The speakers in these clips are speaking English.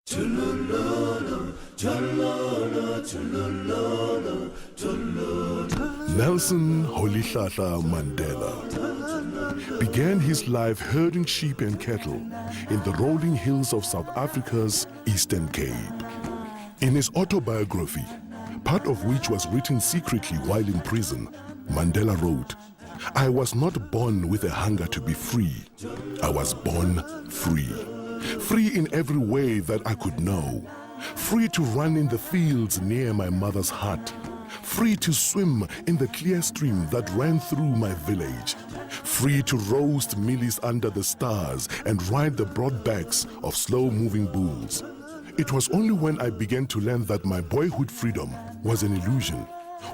Nelson Mandela began his life herding sheep and cattle in the rolling hills of South Africa's Eastern Cape. In his autobiography, part of which was written secretly while in prison, Mandela wrote, "I was not born with a hunger to be free. I was born free. Free in every way that I could know. Free to run in the fields near my mother's hut. Free to swim in the clear stream that ran through my village. Free to roast mealies under the stars and ride the broad backs of slow-moving bulls. It was only when I began to learn that my boyhood freedom was an illusion,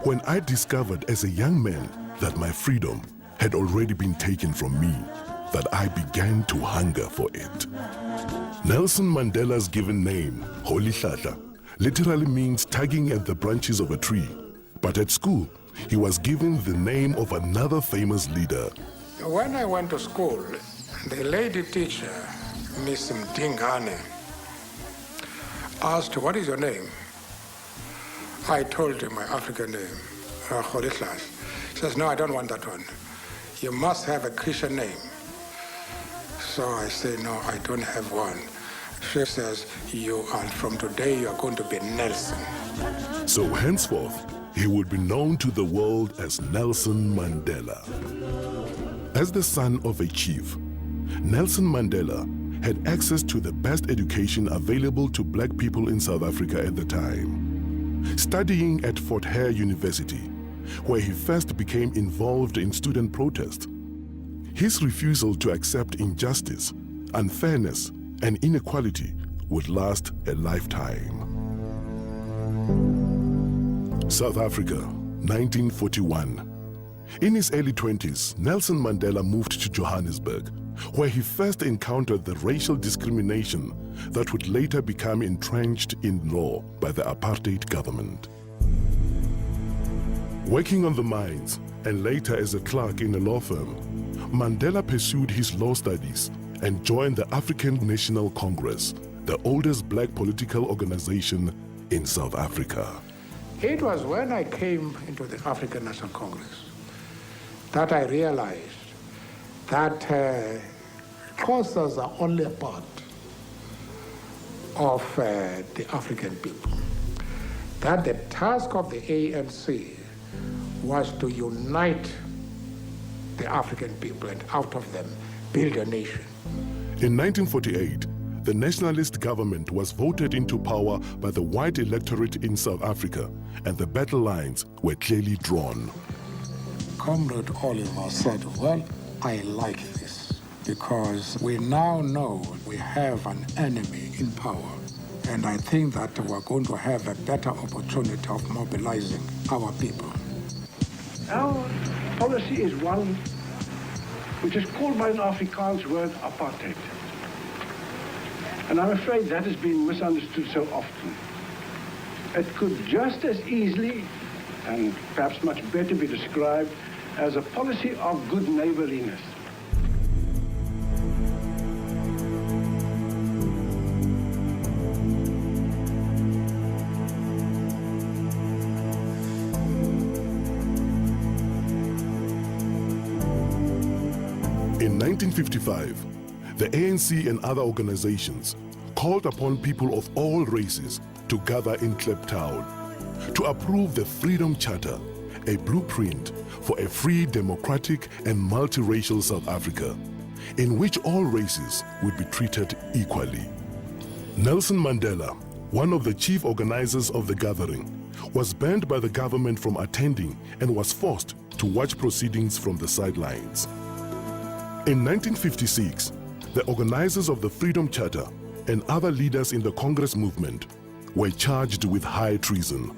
when I discovered as a young man that my freedom had already been taken from me, that I began to hunger for it." Nelson Mandela's given name, Rolihlahla, literally means tugging at the branches of a tree. But at school, he was given the name of another famous leader. When I went to school, the lady teacher, Miss Mdingane, asked, "What is your name?" I told her my African name, Rolihlahla. She says, "No, I don't want that one. You must have a Christian name." So I say, "No, I don't have one." She says, from today, you are going to be Nelson." So henceforth, he would be known to the world as Nelson Mandela. As the son of a chief, Nelson Mandela had access to the best education available to black people in South Africa at the time. Studying at Fort Hare University, where he first became involved in student protest, his refusal to accept injustice, unfairness, and inequality would last a lifetime. South Africa, 1941. In his early 20s, Nelson Mandela moved to Johannesburg, where he first encountered the racial discrimination that would later become entrenched in law by the apartheid government. Working on the mines and later as a clerk in a law firm, Mandela pursued his law studies and joined the African National Congress, the oldest black political organization in South Africa. It was when I came into the African National Congress that I realized that Xhosas are only a part of the African people. That the task of the ANC was to unite the African people and out of them build a nation. In 1948, the nationalist government was voted into power by the white electorate in South Africa, and the battle lines were clearly drawn. Comrade Oliver said, "Well, I like this because we now know we have an enemy in power, and I think that we're going to have a better opportunity of mobilizing our people." Our policy is one which is called by an Afrikaans word apartheid. And I'm afraid that has been misunderstood so often. It could just as easily, and perhaps much better, be described as a policy of good neighborliness. In 1955, the ANC and other organizations called upon people of all races to gather in Kliptown to approve the Freedom Charter, a blueprint for a free, democratic, and multiracial South Africa, in which all races would be treated equally. Nelson Mandela, one of the chief organizers of the gathering, was banned by the government from attending and was forced to watch proceedings from the sidelines. In 1956, the organizers of the Freedom Charter and other leaders in the Congress movement were charged with high treason.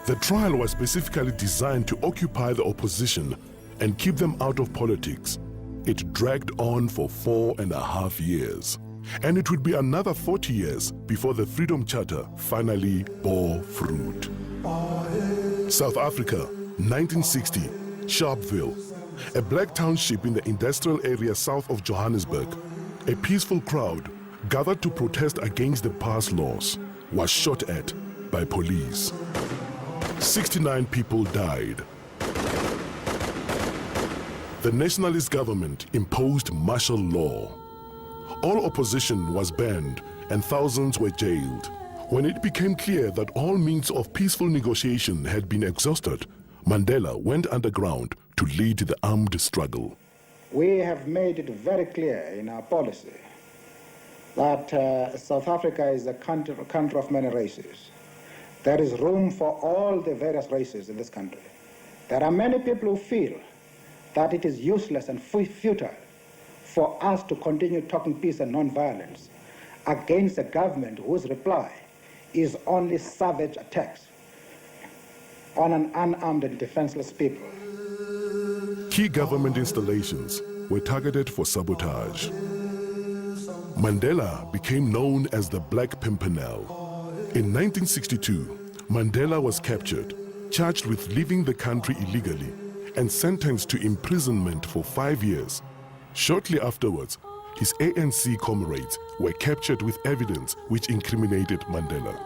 The trial was specifically designed to occupy the opposition and keep them out of politics. It dragged on for 4.5 years, and it would be another 40 years before the Freedom Charter finally bore fruit. South Africa, 1960, Sharpeville, a black township in the industrial area south of Johannesburg. A peaceful crowd gathered to protest against the past laws, was shot at by police. 69 people died. The nationalist government imposed martial law. All opposition was banned and thousands were jailed. When it became clear that all means of peaceful negotiation had been exhausted, Mandela went underground to lead the armed struggle. We have made it very clear in our policy that South Africa is a country of many races. There is room for all the various races in this country. There are many people who feel that it is useless and futile for us to continue talking peace and non-violence against a government whose reply is only savage attacks on an unarmed and defenseless people. Key government installations were targeted for sabotage. Mandela became known as the Black Pimpernel. In 1962, Mandela was captured, charged with leaving the country illegally, and sentenced to imprisonment for 5 years. Shortly afterwards, his ANC comrades were captured with evidence which incriminated Mandela.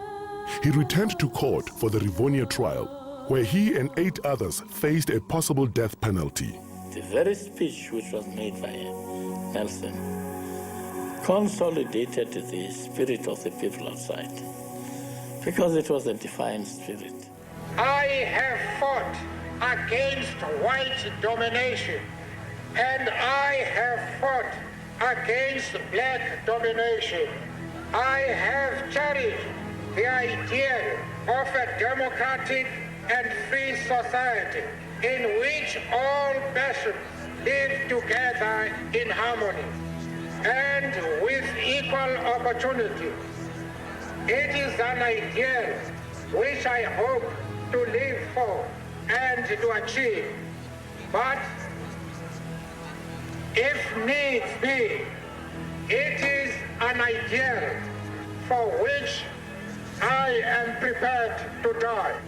He returned to court for the Rivonia trial, where he and 8 others faced a possible death penalty. The very speech which was made by Nelson consolidated the spirit of the people outside, because it was a defiant spirit. I have fought against white domination, and I have fought against black domination. I have cherished the idea of a democratic and free society in which all nations live together in harmony and with equal opportunity. It is an ideal which I hope to live for and to achieve. But if needs be, it is an ideal for which I am prepared to die.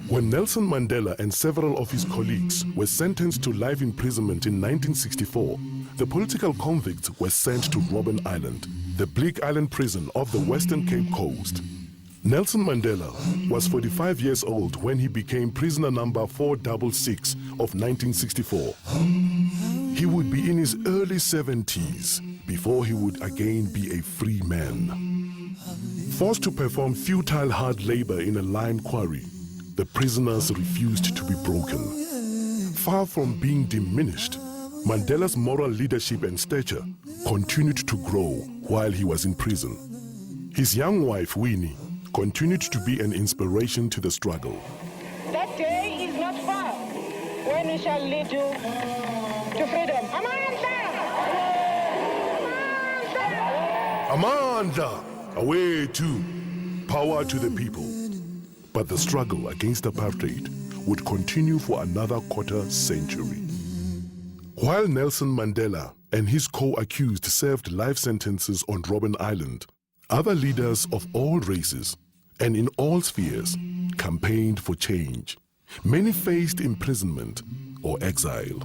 When Nelson Mandela and several of his colleagues were sentenced to life imprisonment in 1964, the political convicts were sent to Robben Island, the bleak island prison off the Western Cape Coast. Nelson Mandela was 45 years old when he became prisoner number 466 of 1964. He would be in his early 70s before he would again be a free man. Forced to perform futile hard labor in a lime quarry, the prisoners refused to be broken. Far from being diminished, Mandela's moral leadership and stature continued to grow while he was in prison. His young wife, Winnie, continued to be an inspiration to the struggle. That day is not far when we shall lead you to freedom. Amanda! Away to power to the people. But the struggle against apartheid would continue for another quarter century. While Nelson Mandela and his co-accused served life sentences on Robben Island, other leaders of all races and in all spheres campaigned for change. Many faced imprisonment or exile.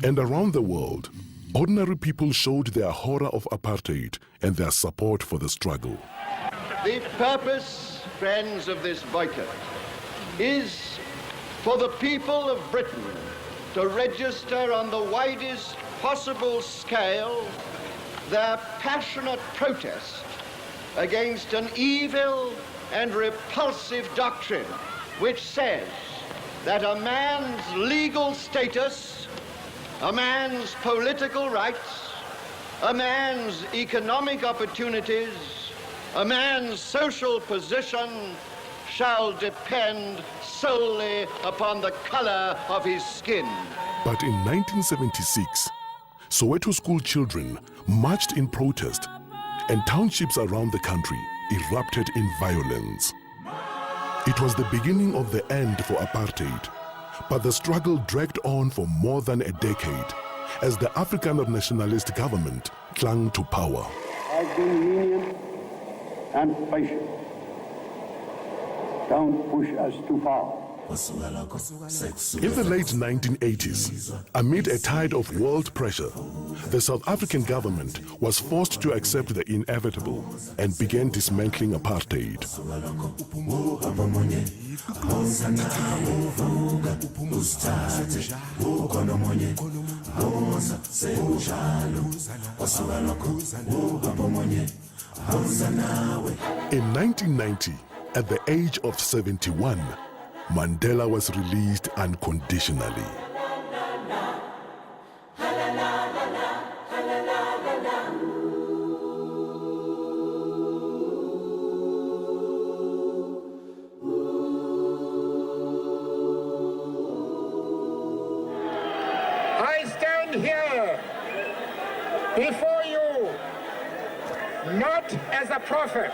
And around the world, ordinary people showed their horror of apartheid and their support for the struggle. The purpose, friends, of this boycott is for the people of Britain to register on the widest possible scale their passionate protest against an evil and repulsive doctrine which says that a man's legal status, a man's political rights, a man's economic opportunities, a man's social position shall depend solely upon the color of his skin. But in 1976, Soweto school children marched in protest and townships around the country erupted in violence. It was the beginning of the end for apartheid, but the struggle dragged on for more than a decade as the Afrikaner nationalist government clung to power. I've been lenient and patient. Don't push us too far. In the late 1980s, amid a tide of world pressure, the South African government was forced to accept the inevitable and began dismantling apartheid. In 1990, at the age of 71, Mandela was released unconditionally. I stand here before you not as a prophet,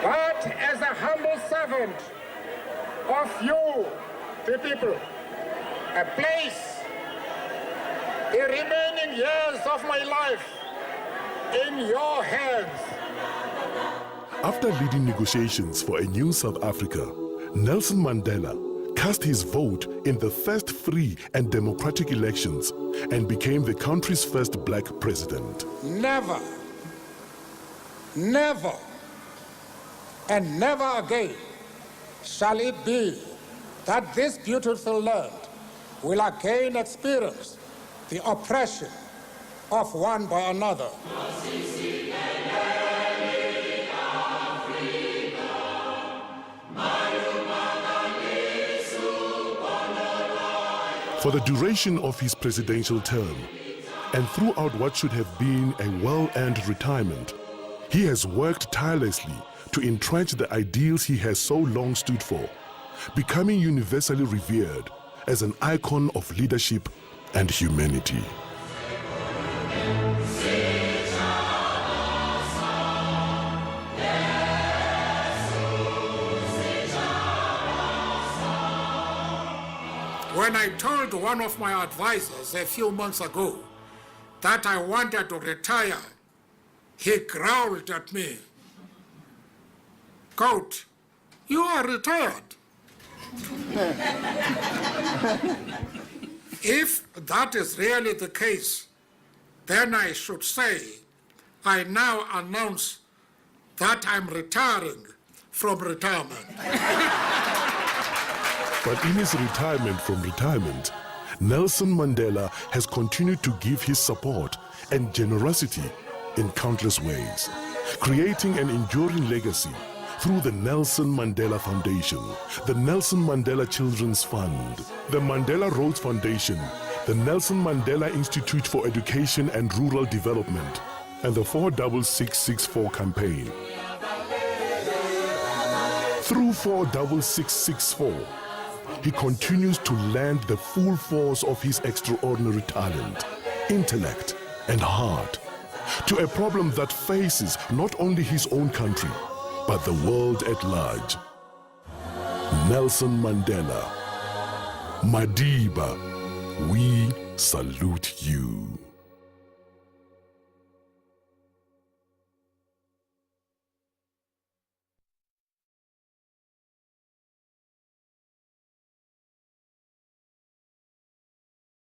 but as a humble servant of you, the people. I place the remaining years of my life in your hands. After leading negotiations for a new South Africa, Nelson Mandela cast his vote in the first free and democratic elections and became the country's first black president. Never, never, and never again shall it be that this beautiful land will again experience the oppression of one by another. For the duration of his presidential term, and throughout what should have been a well-earned retirement, he has worked tirelessly to entrench the ideals he has so long stood for, becoming universally revered as an icon of leadership and humanity. When I told one of my advisors a few months ago that I wanted to retire, he growled at me, "Goat, you are retired." If that is really the case, then I should say, I now announce that I'm retiring from retirement. But in his retirement from retirement, Nelson Mandela has continued to give his support and generosity in countless ways, creating an enduring legacy through the Nelson Mandela Foundation, the Nelson Mandela Children's Fund, the Mandela Rhodes Foundation, the Nelson Mandela Institute for Education and Rural Development, and the 46664 campaign. Through 46664, he continues to lend the full force of his extraordinary talent, intellect, and heart to a problem that faces not only his own country, but the world at large. Nelson Mandela, Madiba, we salute you.